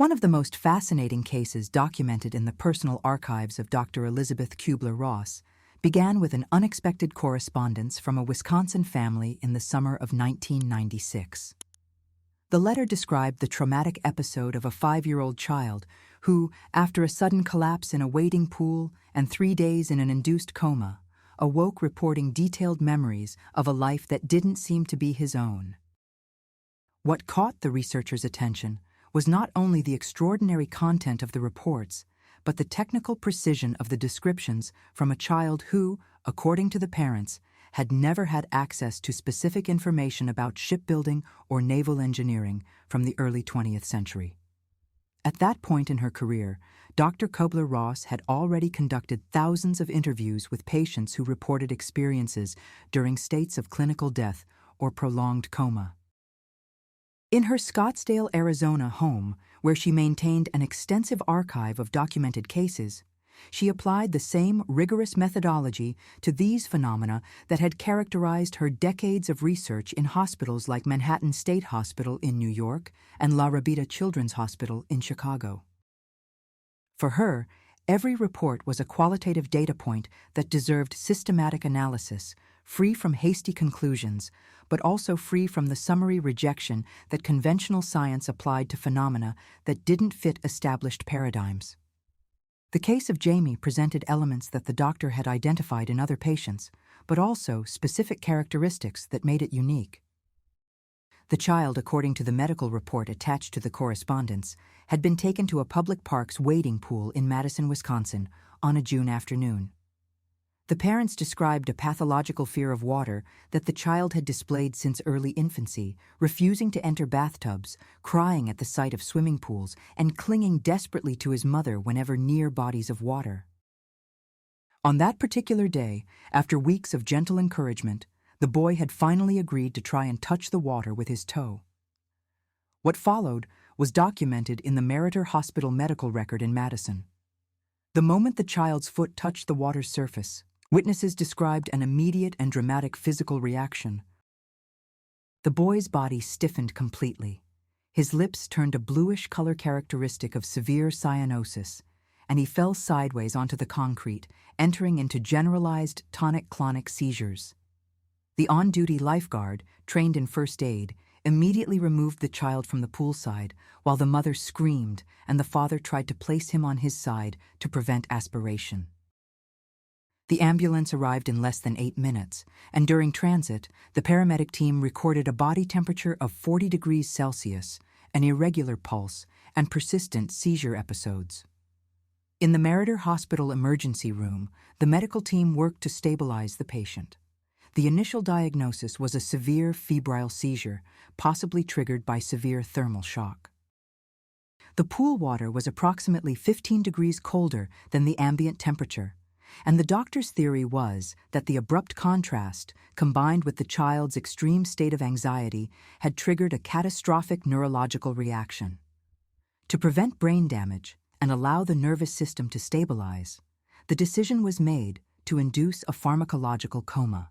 One of the most fascinating cases documented in the personal archives of Dr. Elisabeth Kübler-Ross began with an unexpected correspondence from a Wisconsin family in the summer of 1996. The letter described the traumatic episode of a 5-year-old child who, after a sudden collapse in a wading pool and 3 days in an induced coma, awoke reporting detailed memories of a life that didn't seem to be his own. What caught the researchers' attention was not only the extraordinary content of the reports, but the technical precision of the descriptions from a child who, according to the parents, had never had access to specific information about shipbuilding or naval engineering from the early 20th century. At that point in her career, Dr. Kübler-Ross had already conducted thousands of interviews with patients who reported experiences during states of clinical death or prolonged coma. In her Scottsdale, Arizona home, where she maintained an extensive archive of documented cases, she applied the same rigorous methodology to these phenomena that had characterized her decades of research in hospitals like Manhattan State Hospital in New York and La Rabida Children's Hospital in Chicago. For her, every report was a qualitative data point that deserved systematic analysis, free from hasty conclusions, but also free from the summary rejection that conventional science applied to phenomena that didn't fit established paradigms. The case of Jamey presented elements that the doctor had identified in other patients, but also specific characteristics that made it unique. The child, according to the medical report attached to the correspondence, had been taken to a public park's wading pool in Madison, Wisconsin, on a June afternoon. The parents described a pathological fear of water that the child had displayed since early infancy, refusing to enter bathtubs, crying at the sight of swimming pools, and clinging desperately to his mother whenever near bodies of water. On that particular day, after weeks of gentle encouragement, the boy had finally agreed to try and touch the water with his toe. What followed was documented in the Meriter Hospital medical record in Madison. The moment the child's foot touched the water's surface, witnesses described an immediate and dramatic physical reaction. The boy's body stiffened completely. His lips turned a bluish color characteristic of severe cyanosis, and he fell sideways onto the concrete, entering into generalized tonic-clonic seizures. The on-duty lifeguard, trained in first aid, immediately removed the child from the poolside, while the mother screamed and the father tried to place him on his side to prevent aspiration. The ambulance arrived in less than 8 minutes, and during transit, the paramedic team recorded a body temperature of 40 degrees Celsius, an irregular pulse, and persistent seizure episodes. In the Meriter Hospital emergency room, the medical team worked to stabilize the patient. The initial diagnosis was a severe febrile seizure, possibly triggered by severe thermal shock. The pool water was approximately 15 degrees colder than the ambient temperature, and the doctor's theory was that the abrupt contrast, combined with the child's extreme state of anxiety, had triggered a catastrophic neurological reaction. To prevent brain damage and allow the nervous system to stabilize, the decision was made to induce a pharmacological coma.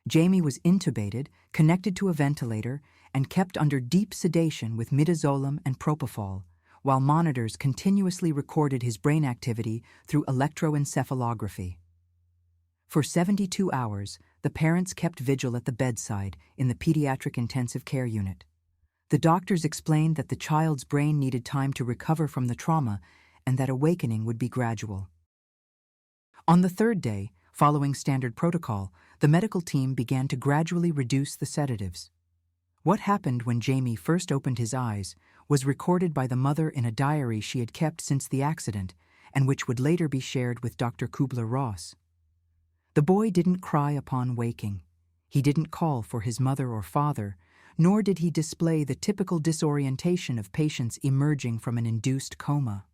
Jamey was intubated, connected to a ventilator, and kept under deep sedation with midazolam and propofol, while monitors continuously recorded his brain activity through electroencephalography. For 72 hours, the parents kept vigil at the bedside in the pediatric intensive care unit. The doctors explained that the child's brain needed time to recover from the trauma and that awakening would be gradual. On the third day, following standard protocol, the medical team began to gradually reduce the sedatives. What happened when Jamey first opened his eyes was recorded by the mother in a diary she had kept since the accident and which would later be shared with Dr. Kübler-Ross. The boy didn't cry upon waking. He didn't call for his mother or father, nor did he display the typical disorientation of patients emerging from an induced coma.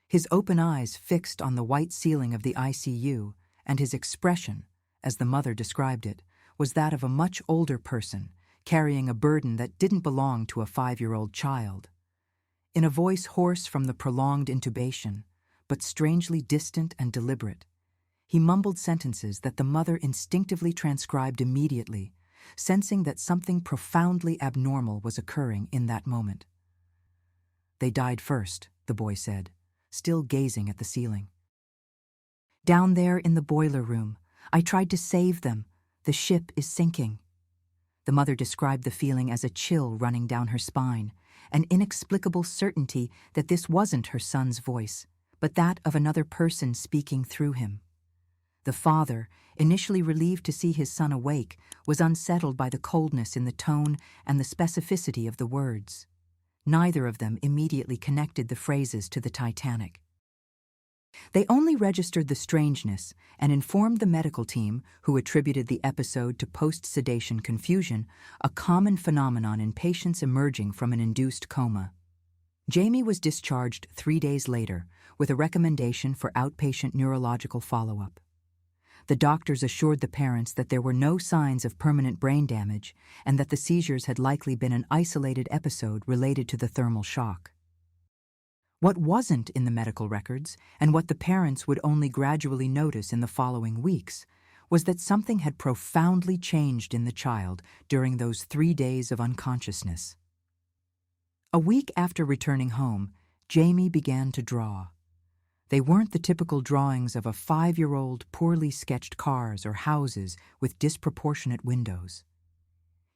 His open eyes fixed on the white ceiling of the ICU, and his expression, as the mother described it, was that of a much older person, carrying a burden that didn't belong to a 5-year-old child. In a voice hoarse from the prolonged intubation, but strangely distant and deliberate, he mumbled sentences that the mother instinctively transcribed immediately, sensing that something profoundly abnormal was occurring in that moment. They died first, the boy said, still gazing at the ceiling. Down there in the boiler room, I tried to save them. The ship is sinking. The mother described the feeling as a chill running down her spine, an inexplicable certainty that this wasn't her son's voice, but that of another person speaking through him. The father, initially relieved to see his son awake, was unsettled by the coldness in the tone and the specificity of the words. Neither of them immediately connected the phrases to the Titanic. They only registered the strangeness and informed the medical team, who attributed the episode to post-sedation confusion, a common phenomenon in patients emerging from an induced coma. Jamey was discharged 3 days later with a recommendation for outpatient neurological follow-up. The doctors assured the parents that there were no signs of permanent brain damage and that the seizures had likely been an isolated episode related to the thermal shock. What wasn't in the medical records, and what the parents would only gradually notice in the following weeks, was that something had profoundly changed in the child during those 3 days of unconsciousness. A week after returning home, Jamey began to draw. They weren't the typical drawings of a 5-year-old poorly sketched cars or houses with disproportionate windows.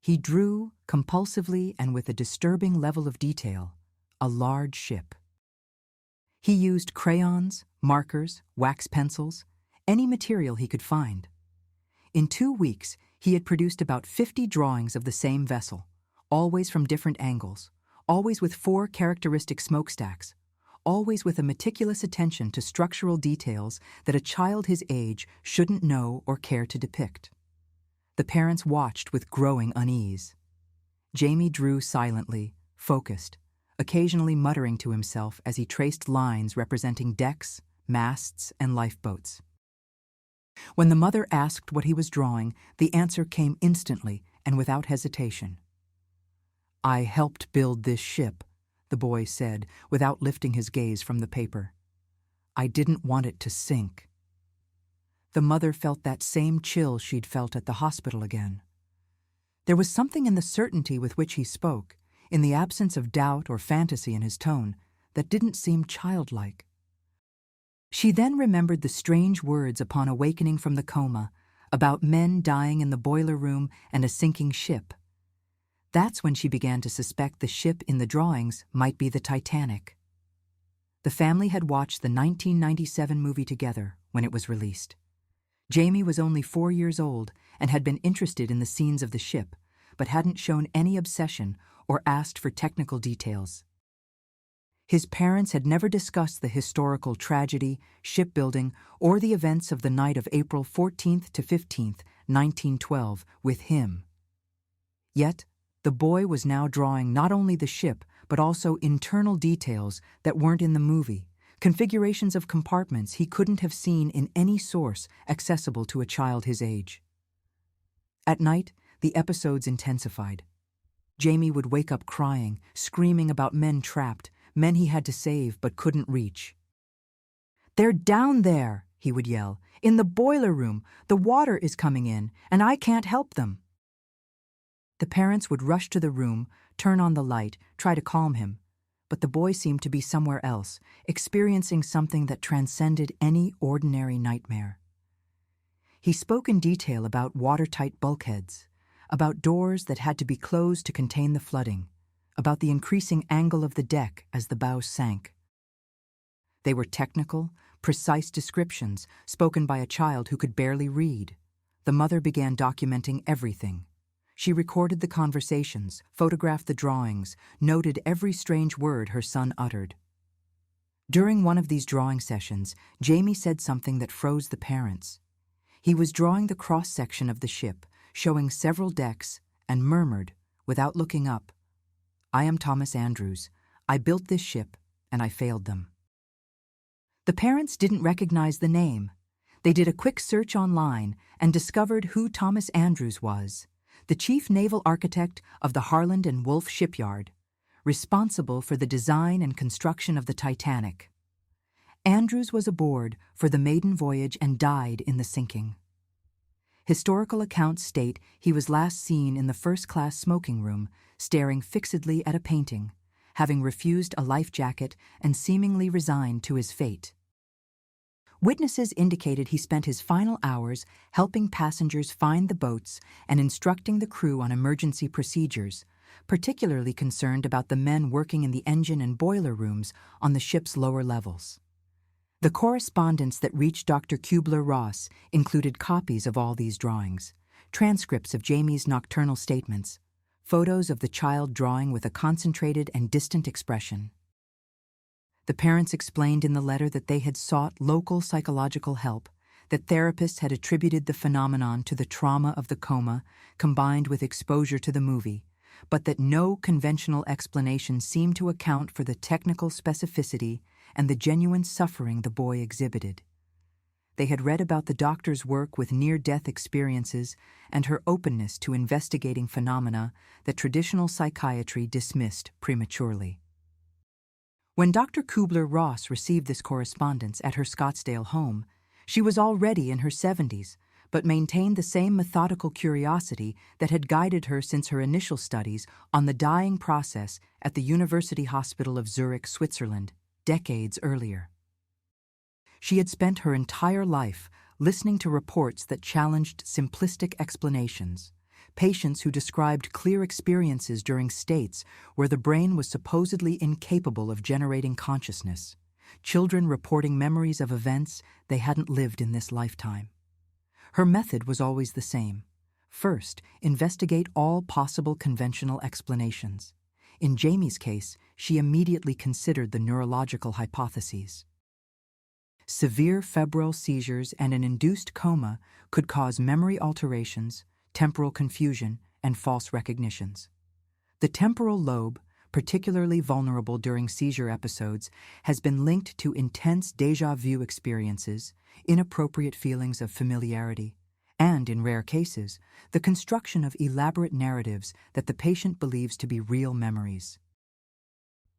He drew, compulsively and with a disturbing level of detail, a large ship. He used crayons, markers, wax pencils, any material he could find. In 2 weeks, he had produced about 50 drawings of the same vessel, always from different angles, always with 4 characteristic smokestacks, always with a meticulous attention to structural details that a child his age shouldn't know or care to depict. The parents watched with growing unease. Jamey drew silently, focused, occasionally muttering to himself as he traced lines representing decks, masts, and lifeboats. When the mother asked what he was drawing, the answer came instantly and without hesitation. "I helped build this ship," the boy said, without lifting his gaze from the paper. "I didn't want it to sink." The mother felt that same chill she'd felt at the hospital again. There was something in the certainty with which he spoke, in the absence of doubt or fantasy in his tone, that didn't seem childlike. She then remembered the strange words upon awakening from the coma about men dying in the boiler room and a sinking ship. That's when she began to suspect the ship in the drawings might be the Titanic. The family had watched the 1997 movie together when it was released. Jamey was only 4 years old and had been interested in the scenes of the ship, but hadn't shown any obsession or asked for technical details. His parents had never discussed the historical tragedy, shipbuilding, or the events of the night of April 14th to 15th, 1912, with him. Yet, the boy was now drawing not only the ship, but also internal details that weren't in the movie, configurations of compartments he couldn't have seen in any source accessible to a child his age. At night, the episodes intensified. Jamey would wake up crying, screaming about men trapped, men he had to save but couldn't reach. "They're down there," he would yell, "in the boiler room. The water is coming in, and I can't help them." The parents would rush to the room, turn on the light, try to calm him, but the boy seemed to be somewhere else, experiencing something that transcended any ordinary nightmare. He spoke in detail about watertight bulkheads, about doors that had to be closed to contain the flooding, about the increasing angle of the deck as the bow sank. They were technical, precise descriptions spoken by a child who could barely read. The mother began documenting everything. She recorded the conversations, photographed the drawings, noted every strange word her son uttered. During one of these drawing sessions, Jamey said something that froze the parents. He was drawing the cross-section of the ship, showing several decks, and murmured, without looking up, "I am Thomas Andrews. I built this ship, and I failed them." The parents didn't recognize the name. They did a quick search online and discovered who Thomas Andrews was, the chief naval architect of the Harland and Wolff shipyard, responsible for the design and construction of the Titanic. Andrews was aboard for the maiden voyage and died in the sinking. Historical accounts state he was last seen in the first-class smoking room, staring fixedly at a painting, having refused a life jacket and seemingly resigned to his fate. Witnesses indicated he spent his final hours helping passengers find the boats and instructing the crew on emergency procedures, particularly concerned about the men working in the engine and boiler rooms on the ship's lower levels. The correspondence that reached Dr. Kübler-Ross included copies of all these drawings, transcripts of Jamey's nocturnal statements, photos of the child drawing with a concentrated and distant expression. The parents explained in the letter that they had sought local psychological help, that therapists had attributed the phenomenon to the trauma of the coma combined with exposure to the movie, but that no conventional explanation seemed to account for the technical specificity and the genuine suffering the boy exhibited. They had read about the doctor's work with near-death experiences and her openness to investigating phenomena that traditional psychiatry dismissed prematurely. When Dr. Kübler-Ross received this correspondence at her Scottsdale home, she was already in her 70s, but maintained the same methodical curiosity that had guided her since her initial studies on the dying process at the University Hospital of Zurich, Switzerland, decades earlier. She had spent her entire life listening to reports that challenged simplistic explanations, patients who described clear experiences during states where the brain was supposedly incapable of generating consciousness, children reporting memories of events they hadn't lived in this lifetime. Her method was always the same. First, investigate all possible conventional explanations. In Jamey's case, she immediately considered the neurological hypotheses. Severe febrile seizures and an induced coma could cause memory alterations, temporal confusion, and false recognitions. The temporal lobe, particularly vulnerable during seizure episodes, has been linked to intense déjà vu experiences, inappropriate feelings of familiarity, and, in rare cases, the construction of elaborate narratives that the patient believes to be real memories.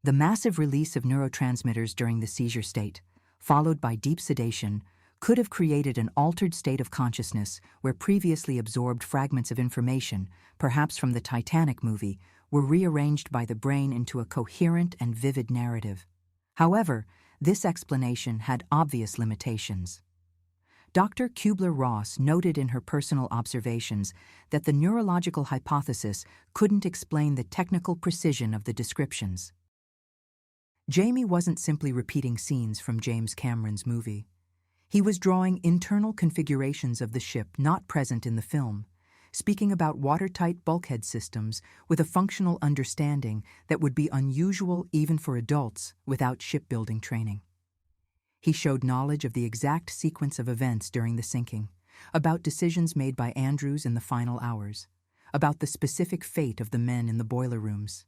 The massive release of neurotransmitters during the seizure state, followed by deep sedation, could have created an altered state of consciousness where previously absorbed fragments of information, perhaps from the Titanic movie, were rearranged by the brain into a coherent and vivid narrative. However, this explanation had obvious limitations. Dr. Kübler-Ross noted in her personal observations that the neurological hypothesis couldn't explain the technical precision of the descriptions. Jamey wasn't simply repeating scenes from James Cameron's movie. He was drawing internal configurations of the ship not present in the film, speaking about watertight bulkhead systems with a functional understanding that would be unusual even for adults without shipbuilding training. He showed knowledge of the exact sequence of events during the sinking, about decisions made by Andrews in the final hours, about the specific fate of the men in the boiler rooms.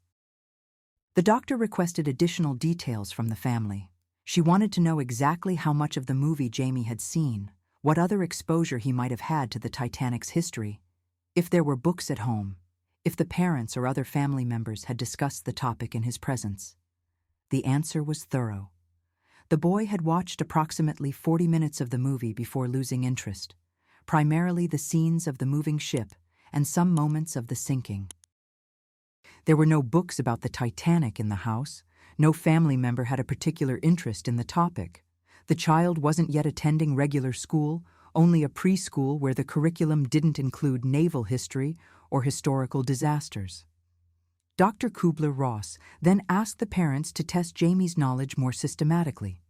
The doctor requested additional details from the family. She wanted to know exactly how much of the movie Jamey had seen, what other exposure he might have had to the Titanic's history, if there were books at home, if the parents or other family members had discussed the topic in his presence. The answer was thorough. The boy had watched approximately 40 minutes of the movie before losing interest, primarily the scenes of the moving ship and some moments of the sinking. There were no books about the Titanic in the house. No family member had a particular interest in the topic. The child wasn't yet attending regular school, only a preschool where the curriculum didn't include naval history or historical disasters. Dr. Kübler-Ross then asked the parents to test Jamey's knowledge more systematically.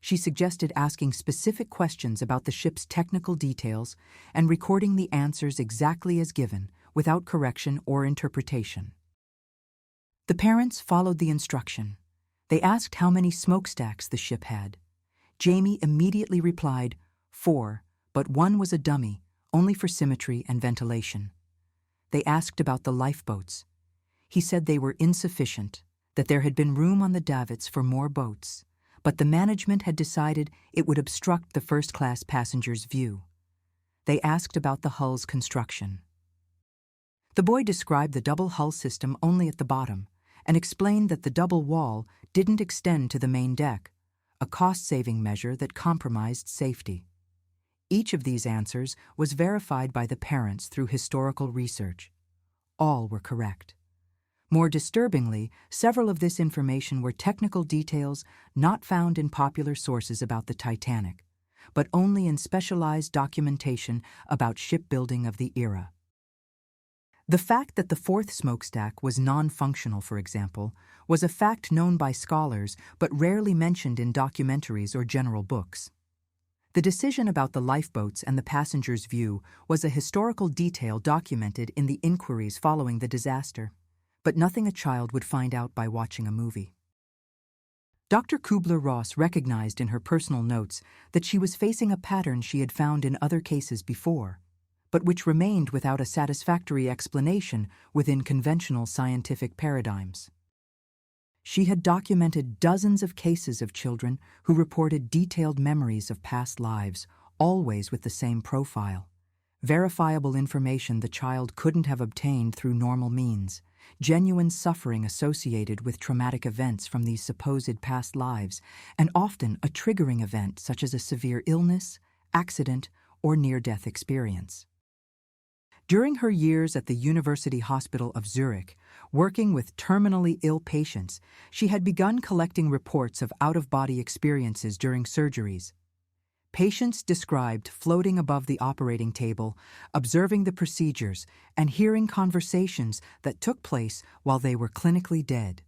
She suggested asking specific questions about the ship's technical details and recording the answers exactly as given, without correction or interpretation. The parents followed the instruction. They asked how many smokestacks the ship had. Jamey immediately replied, 4, but one was a dummy, only for symmetry and ventilation. They asked about the lifeboats. He said they were insufficient, that there had been room on the davits for more boats, but the management had decided it would obstruct the first-class passengers' view. They asked about the hull's construction. The boy described the double hull system only at the bottom and explained that the double wall didn't extend to the main deck, a cost-saving measure that compromised safety. Each of these answers was verified by the parents through historical research. All were correct. More disturbingly, several of this information were technical details not found in popular sources about the Titanic, but only in specialized documentation about shipbuilding of the era. The fact that the fourth smokestack was non-functional, for example, was a fact known by scholars but rarely mentioned in documentaries or general books. The decision about the lifeboats and the passengers' view was a historical detail documented in the inquiries following the disaster, but nothing a child would find out by watching a movie. Dr. Kübler-Ross recognized in her personal notes that she was facing a pattern she had found in other cases before, but which remained without a satisfactory explanation within conventional scientific paradigms. She had documented dozens of cases of children who reported detailed memories of past lives, always with the same profile. Verifiable information the child couldn't have obtained through normal means, genuine suffering associated with traumatic events from these supposed past lives, and often a triggering event such as a severe illness, accident, or near-death experience. During her years at the University Hospital of Zurich, working with terminally ill patients, she had begun collecting reports of out-of-body experiences during surgeries. Patients described floating above the operating table, observing the procedures, and hearing conversations that took place while they were clinically dead.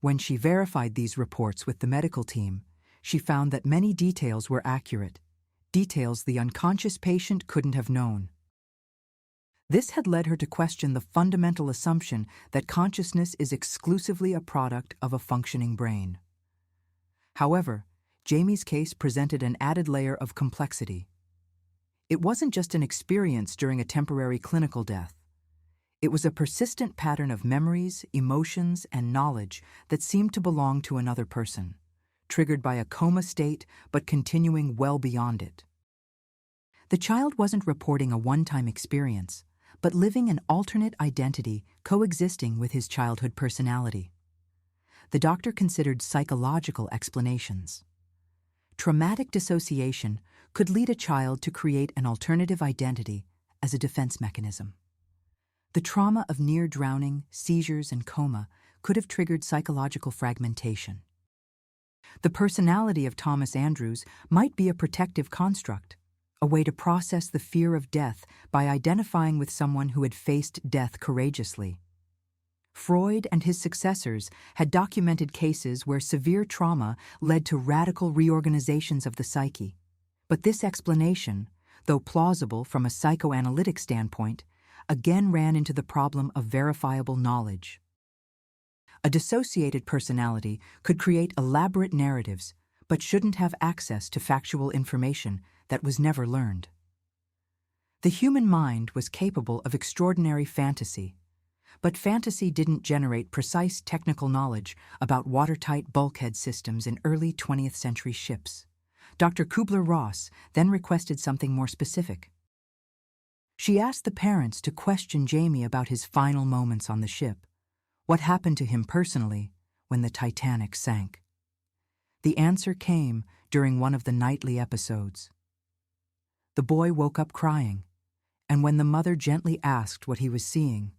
When she verified these reports with the medical team, she found that many details were accurate, details the unconscious patient couldn't have known. This had led her to question the fundamental assumption that consciousness is exclusively a product of a functioning brain. However, Jamey's case presented an added layer of complexity. It wasn't just an experience during a temporary clinical death. It was a persistent pattern of memories, emotions, and knowledge that seemed to belong to another person, triggered by a coma state but continuing well beyond it. The child wasn't reporting a one-time experience, but living an alternate identity coexisting with his childhood personality. The doctor considered psychological explanations. Traumatic dissociation could lead a child to create an alternative identity as a defense mechanism. The trauma of near drowning, seizures, and coma could have triggered psychological fragmentation. The personality of Thomas Andrews might be a protective construct, a way to process the fear of death by identifying with someone who had faced death courageously. Freud and his successors had documented cases where severe trauma led to radical reorganizations of the psyche. But this explanation, though plausible from a psychoanalytic standpoint, again ran into the problem of verifiable knowledge. A dissociated personality could create elaborate narratives, but shouldn't have access to factual information that was never learned. The human mind was capable of extraordinary fantasy, but fantasy didn't generate precise technical knowledge about watertight bulkhead systems in early 20th century ships. Dr. Kübler-Ross then requested something more specific. She asked the parents to question Jamey about his final moments on the ship, what happened to him personally when the Titanic sank. The answer came during one of the nightly episodes. The boy woke up crying, and when the mother gently asked what he was seeing,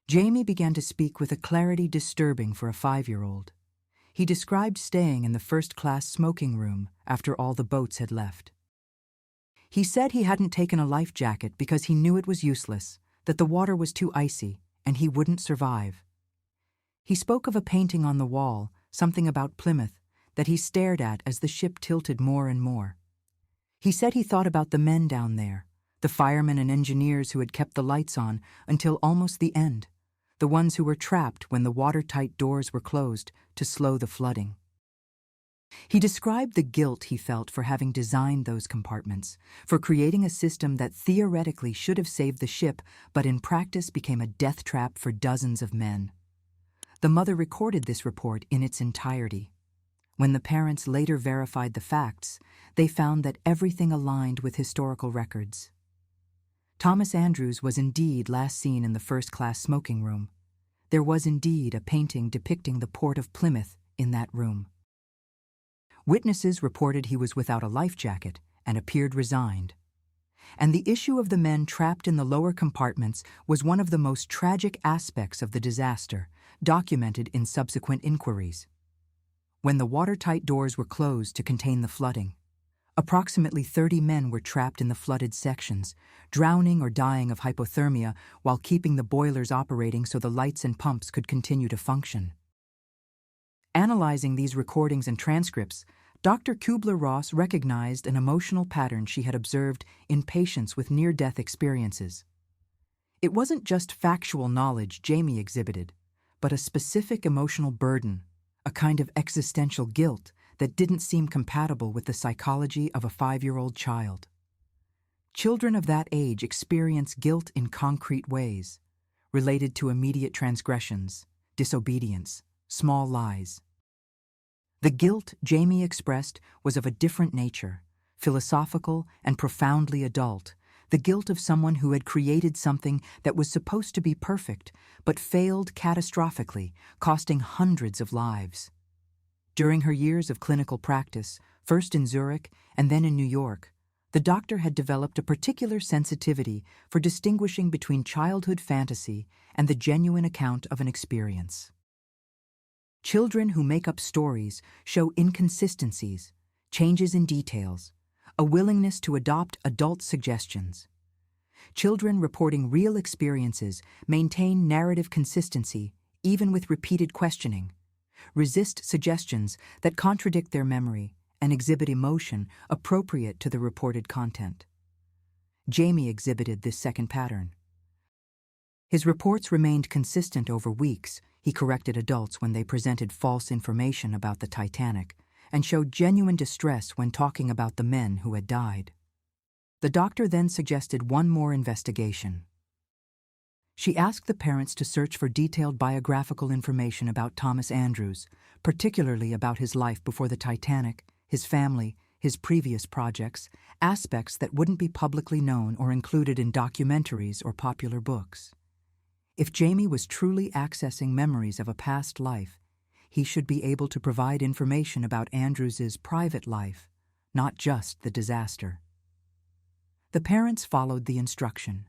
Jamey began to speak with a clarity disturbing for a 5-year-old. He described staying in the first-class smoking room after all the boats had left. He said he hadn't taken a life jacket because he knew it was useless, that the water was too icy, and he wouldn't survive. He spoke of a painting on the wall, something about Plymouth, that he stared at as the ship tilted more and more. He said he thought about the men down there, the firemen and engineers who had kept the lights on until almost the end, the ones who were trapped when the watertight doors were closed to slow the flooding. He described the guilt he felt for having designed those compartments, for creating a system that theoretically should have saved the ship, but in practice became a death trap for dozens of men. The mother recorded this report in its entirety. When the parents later verified the facts, they found that everything aligned with historical records. Thomas Andrews was indeed last seen in the first-class smoking room. There was indeed a painting depicting the port of Plymouth in that room. Witnesses reported he was without a life jacket and appeared resigned. And the issue of the men trapped in the lower compartments was one of the most tragic aspects of the disaster, documented in subsequent inquiries. When the watertight doors were closed to contain the flooding, approximately 30 men were trapped in the flooded sections, drowning or dying of hypothermia while keeping the boilers operating so the lights and pumps could continue to function. Analyzing these recordings and transcripts, Dr. Kübler-Ross recognized an emotional pattern she had observed in patients with near-death experiences. It wasn't just factual knowledge Jamey exhibited, but a specific emotional burden, a kind of existential guilt that didn't seem compatible with the psychology of a 5-year-old child. Children of that age experience guilt in concrete ways, related to immediate transgressions, disobedience, small lies. The guilt Jamey expressed was of a different nature, philosophical and profoundly adult, the guilt of someone who had created something that was supposed to be perfect, but failed catastrophically, costing hundreds of lives. During her years of clinical practice, first in Zurich and then in New York, the doctor had developed a particular sensitivity for distinguishing between childhood fantasy and the genuine account of an experience. Children who make up stories show inconsistencies, changes in details, a willingness to adopt adult suggestions. Children reporting real experiences maintain narrative consistency even with repeated questioning, resist suggestions that contradict their memory, and exhibit emotion appropriate to the reported content. Jamey exhibited this second pattern. His reports remained consistent over weeks. He corrected adults when they presented false information about the Titanic and showed genuine distress when talking about the men who had died. The doctor then suggested one more investigation. She asked the parents to search for detailed biographical information about Thomas Andrews, particularly about his life before the Titanic, his family, his previous projects, aspects that wouldn't be publicly known or included in documentaries or popular books. If Jamey was truly accessing memories of a past life, he should be able to provide information about Andrews's private life, not just the disaster. The parents followed the instruction.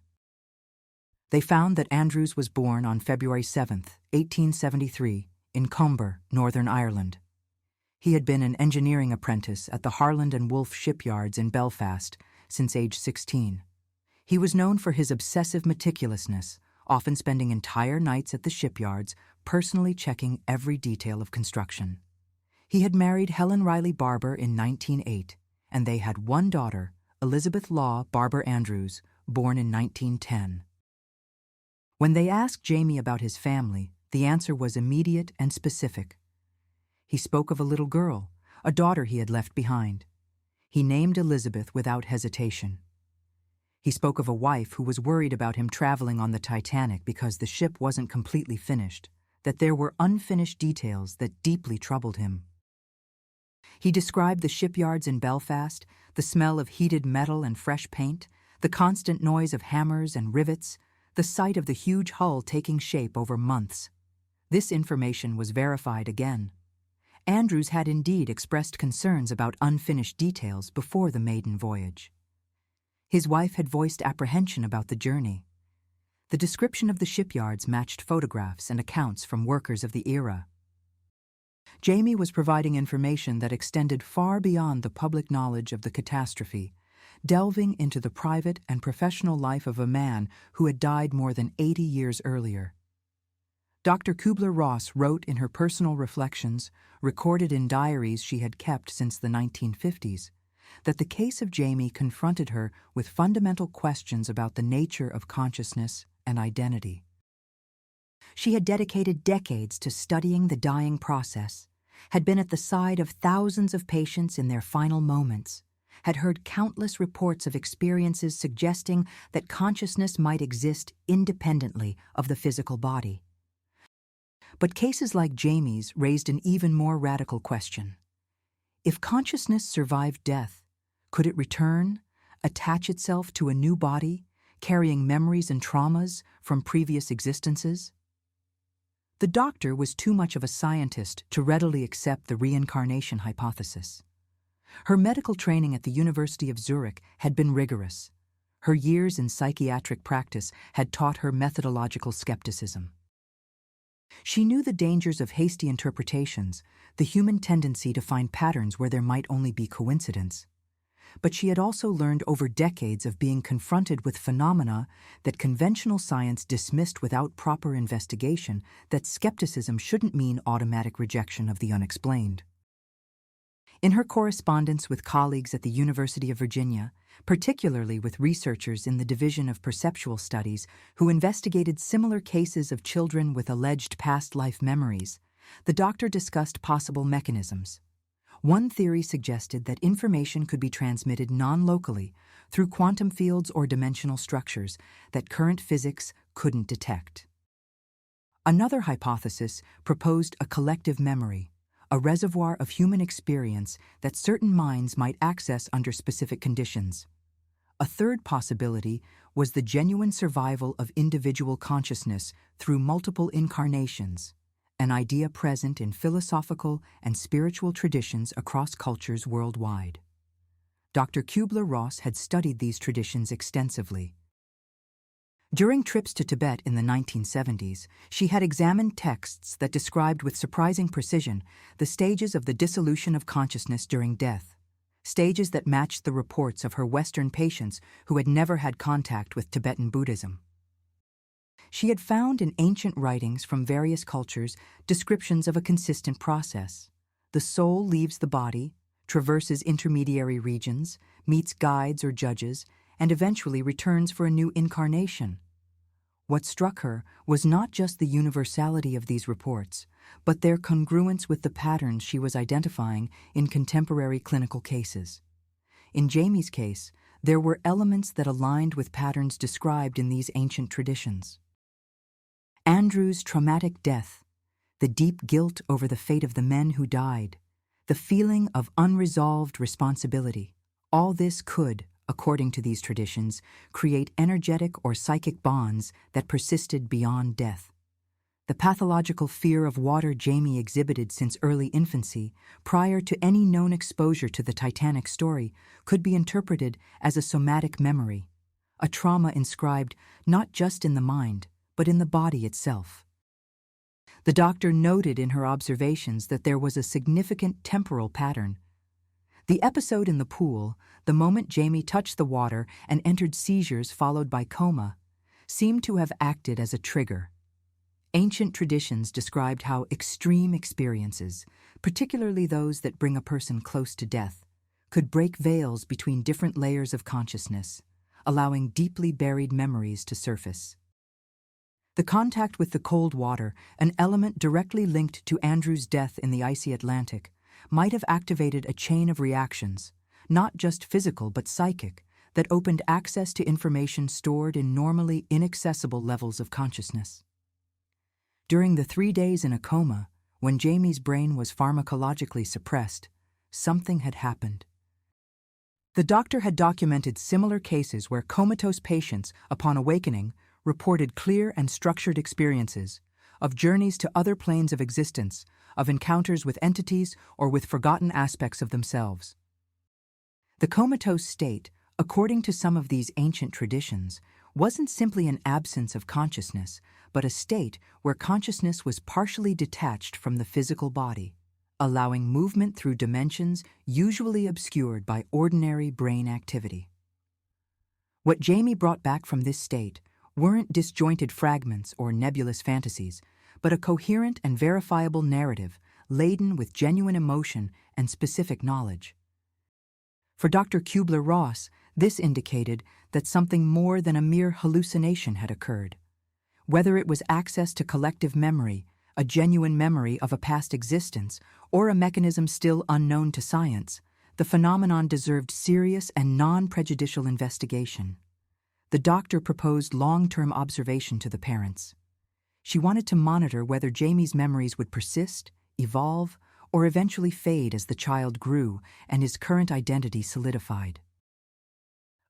They found that Andrews was born on February 7, 1873, in Comber, Northern Ireland. He had been an engineering apprentice at the Harland and Wolff shipyards in Belfast since age 16. He was known for his obsessive meticulousness, often spending entire nights at the shipyards, personally checking every detail of construction. He had married Helen Riley Barber in 1908, and they had one daughter, Elisabeth Barber Andrews, born in 1910. When they asked Jamey about his family, the answer was immediate and specific. He spoke of a little girl, a daughter he had left behind. He named Elisabeth without hesitation. He spoke of a wife who was worried about him traveling on the Titanic because the ship wasn't completely finished, that there were unfinished details that deeply troubled him. He described the shipyards in Belfast, the smell of heated metal and fresh paint, the constant noise of hammers and rivets, the sight of the huge hull taking shape over months. This information was verified again. Andrews had indeed expressed concerns about unfinished details before the maiden voyage. His wife had voiced apprehension about the journey. The description of the shipyards matched photographs and accounts from workers of the era. Jamey was providing information that extended far beyond the public knowledge of the catastrophe, delving into the private and professional life of a man who had died more than 80 years earlier. Dr. Kübler-Ross wrote in her personal reflections, recorded in diaries she had kept since the 1950s, that the case of Jamey confronted her with fundamental questions about the nature of consciousness and identity. She had dedicated decades to studying the dying process, had been at the side of thousands of patients in their final moments, had heard countless reports of experiences suggesting that consciousness might exist independently of the physical body. But cases like Jamey's raised an even more radical question. If consciousness survived death, could it return, attach itself to a new body, carrying memories and traumas from previous existences? The doctor was too much of a scientist to readily accept the reincarnation hypothesis. Her medical training at the University of Zurich had been rigorous. Her years in psychiatric practice had taught her methodological skepticism. She knew the dangers of hasty interpretations, the human tendency to find patterns where there might only be coincidence. But she had also learned over decades of being confronted with phenomena that conventional science dismissed without proper investigation, that skepticism shouldn't mean automatic rejection of the unexplained. In her correspondence with colleagues at the University of Virginia, particularly with researchers in the Division of Perceptual Studies who investigated similar cases of children with alleged past life memories, the doctor discussed possible mechanisms. One theory suggested that information could be transmitted non-locally through quantum fields or dimensional structures that current physics couldn't detect. Another hypothesis proposed a collective memory, a reservoir of human experience that certain minds might access under specific conditions. A third possibility was the genuine survival of individual consciousness through multiple incarnations, an idea present in philosophical and spiritual traditions across cultures worldwide. Dr. Kübler-Ross had studied these traditions extensively. During trips to Tibet in the 1970s, she had examined texts that described with surprising precision the stages of the dissolution of consciousness during death, stages that matched the reports of her Western patients who had never had contact with Tibetan Buddhism. She had found in ancient writings from various cultures descriptions of a consistent process. The soul leaves the body, traverses intermediary regions, meets guides or judges, and eventually returns for a new incarnation. What struck her was not just the universality of these reports, but their congruence with the patterns she was identifying in contemporary clinical cases. In Jamey's case, there were elements that aligned with patterns described in these ancient traditions. Andrew's traumatic death, the deep guilt over the fate of the men who died, the feeling of unresolved responsibility, all this could, according to these traditions, create energetic or psychic bonds that persisted beyond death. The pathological fear of water Jamey exhibited since early infancy, prior to any known exposure to the Titanic story, could be interpreted as a somatic memory, a trauma inscribed not just in the mind, but in the body itself. The doctor noted in her observations that there was a significant temporal pattern. The episode in the pool, the moment Jamey touched the water and entered seizures followed by coma, seemed to have acted as a trigger. Ancient traditions described how extreme experiences, particularly those that bring a person close to death, could break veils between different layers of consciousness, allowing deeply buried memories to surface. The contact with the cold water, an element directly linked to Andrew's death in the icy Atlantic, might have activated a chain of reactions, not just physical but psychic, that opened access to information stored in normally inaccessible levels of consciousness. During the 3 days in a coma, when Jamey's brain was pharmacologically suppressed, something had happened. The doctor had documented similar cases where comatose patients, upon awakening, reported clear and structured experiences of journeys to other planes of existence, of encounters with entities or with forgotten aspects of themselves. The comatose state, according to some of these ancient traditions, wasn't simply an absence of consciousness, but a state where consciousness was partially detached from the physical body, allowing movement through dimensions usually obscured by ordinary brain activity. What Jamey brought back from this state weren't disjointed fragments or nebulous fantasies, but a coherent and verifiable narrative laden with genuine emotion and specific knowledge. For Dr. Kübler-Ross, this indicated that something more than a mere hallucination had occurred. Whether it was access to collective memory, a genuine memory of a past existence, or a mechanism still unknown to science, the phenomenon deserved serious and non-prejudicial investigation. The doctor proposed long-term observation to the parents. She wanted to monitor whether Jamey's memories would persist, evolve, or eventually fade as the child grew and his current identity solidified.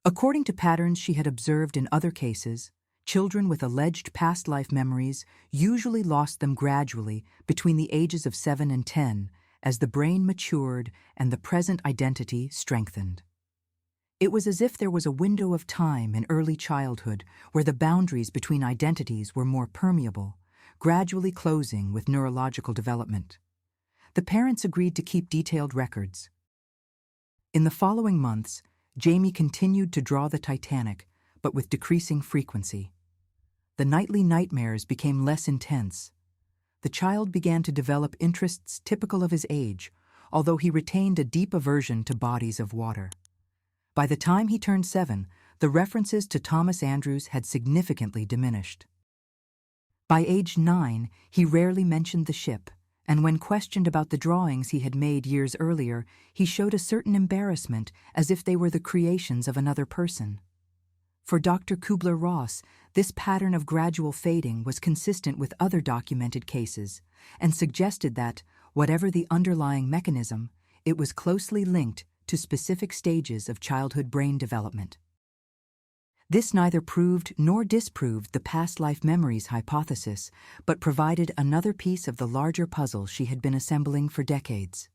According to patterns she had observed in other cases, children with alleged past life memories usually lost them gradually between the ages of 7 and 10 as the brain matured and the present identity strengthened. It was as if there was a window of time in early childhood where the boundaries between identities were more permeable, gradually closing with neurological development. The parents agreed to keep detailed records. In the following months, Jamey continued to draw the Titanic, but with decreasing frequency. The nightly nightmares became less intense. The child began to develop interests typical of his age, although he retained a deep aversion to bodies of water. By the time he turned 7, the references to Thomas Andrews had significantly diminished. By age 9, he rarely mentioned the ship, and when questioned about the drawings he had made years earlier, he showed a certain embarrassment as if they were the creations of another person. For Dr. Kübler-Ross, this pattern of gradual fading was consistent with other documented cases and suggested that, whatever the underlying mechanism, it was closely linked to specific stages of childhood brain development. This neither proved nor disproved the past life memories hypothesis, but provided another piece of the larger puzzle she had been assembling for decades.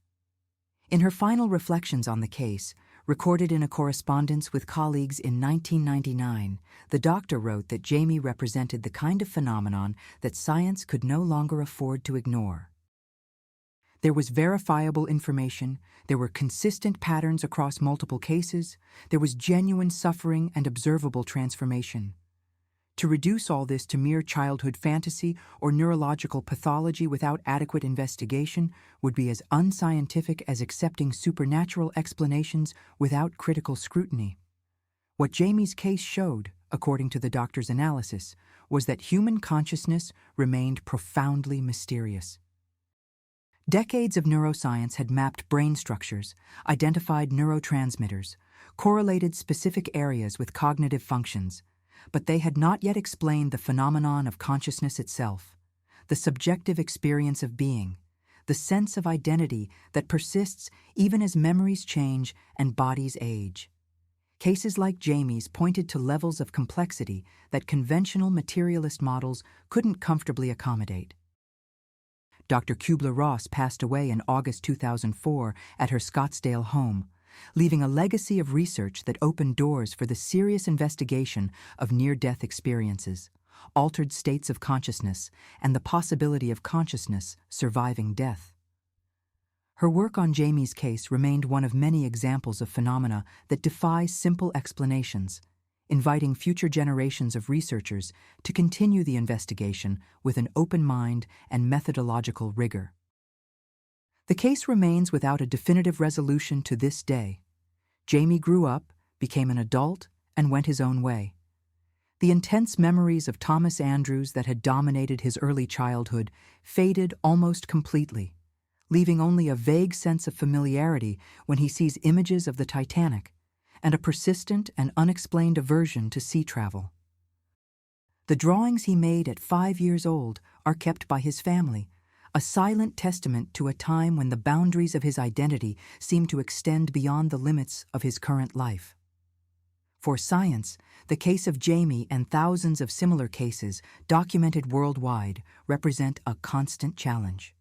In her final reflections on the case, recorded in a correspondence with colleagues in 1999, the doctor wrote that Jamey represented the kind of phenomenon that science could no longer afford to ignore. There was verifiable information, there were consistent patterns across multiple cases, there was genuine suffering and observable transformation. To reduce all this to mere childhood fantasy or neurological pathology without adequate investigation would be as unscientific as accepting supernatural explanations without critical scrutiny. What Jamey's case showed, according to the doctor's analysis, was that human consciousness remained profoundly mysterious. Decades of neuroscience had mapped brain structures, identified neurotransmitters, correlated specific areas with cognitive functions, but they had not yet explained the phenomenon of consciousness itself, the subjective experience of being, the sense of identity that persists even as memories change and bodies age. Cases like Jamey's pointed to levels of complexity that conventional materialist models couldn't comfortably accommodate. Dr. Kübler-Ross passed away in August 2004 at her Scottsdale home, leaving a legacy of research that opened doors for the serious investigation of near-death experiences, altered states of consciousness, and the possibility of consciousness surviving death. Her work on Jamey's case remained one of many examples of phenomena that defy simple explanations, inviting future generations of researchers to continue the investigation with an open mind and methodological rigor. The case remains without a definitive resolution to this day. Jamey grew up, became an adult, and went his own way. The intense memories of Thomas Andrews that had dominated his early childhood faded almost completely, leaving only a vague sense of familiarity when he sees images of the Titanic and a persistent and unexplained aversion to sea travel. The drawings he made at 5 years old are kept by his family, a silent testament to a time when the boundaries of his identity seemed to extend beyond the limits of his current life. For science, the case of Jamey and thousands of similar cases documented worldwide represent a constant challenge.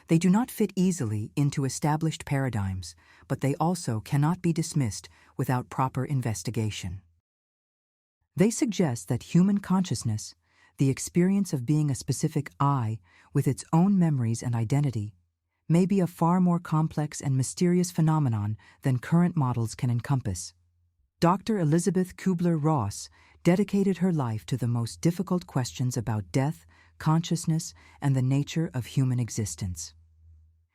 They do not fit easily into established paradigms, but they also cannot be dismissed without proper investigation. They suggest that human consciousness, the experience of being a specific I with its own memories and identity, may be a far more complex and mysterious phenomenon than current models can encompass. Dr. Elisabeth Kübler-Ross dedicated her life to the most difficult questions about death, consciousness, and the nature of human existence.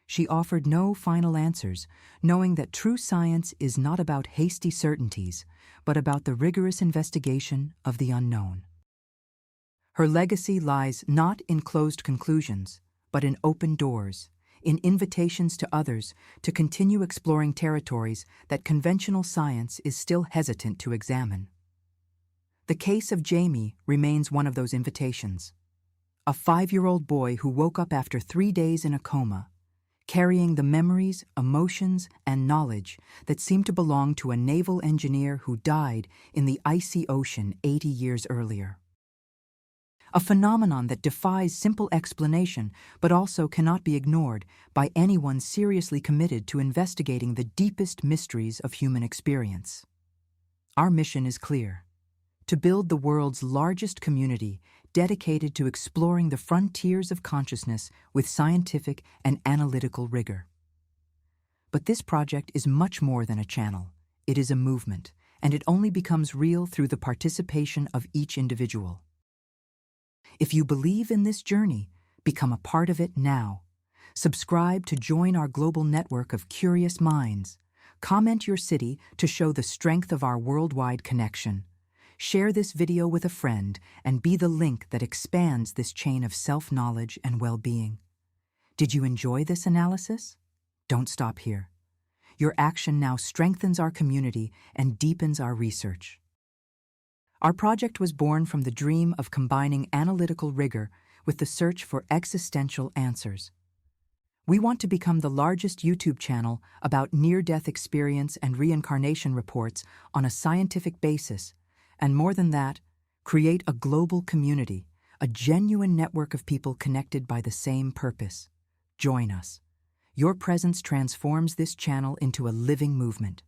She offered no final answers, knowing that true science is not about hasty certainties, but about the rigorous investigation of the unknown. Her legacy lies not in closed conclusions, but in open doors, in invitations to others to continue exploring territories that conventional science is still hesitant to examine. The case of Jamey remains one of those invitations. A 5-year-old boy who woke up after 3 days in a coma, carrying the memories, emotions, and knowledge that seemed to belong to a naval engineer who died in the icy ocean 80 years earlier. A phenomenon that defies simple explanation but also cannot be ignored by anyone seriously committed to investigating the deepest mysteries of human experience. Our mission is clear: to build the world's largest community dedicated to exploring the frontiers of consciousness with scientific and analytical rigor. But this project is much more than a channel. It is a movement, and it only becomes real through the participation of each individual. If you believe in this journey, become a part of it now. Subscribe to join our global network of curious minds. Comment your city to show the strength of our worldwide connection. Share this video with a friend and be the link that expands this chain of self-knowledge and well-being. Did you enjoy this analysis? Don't stop here. Your action now strengthens our community and deepens our research. Our project was born from the dream of combining analytical rigor with the search for existential answers. We want to become the largest YouTube channel about near-death experience and reincarnation reports on a scientific basis, and more than that, create a global community, a genuine network of people connected by the same purpose. Join us. Your presence transforms this channel into a living movement.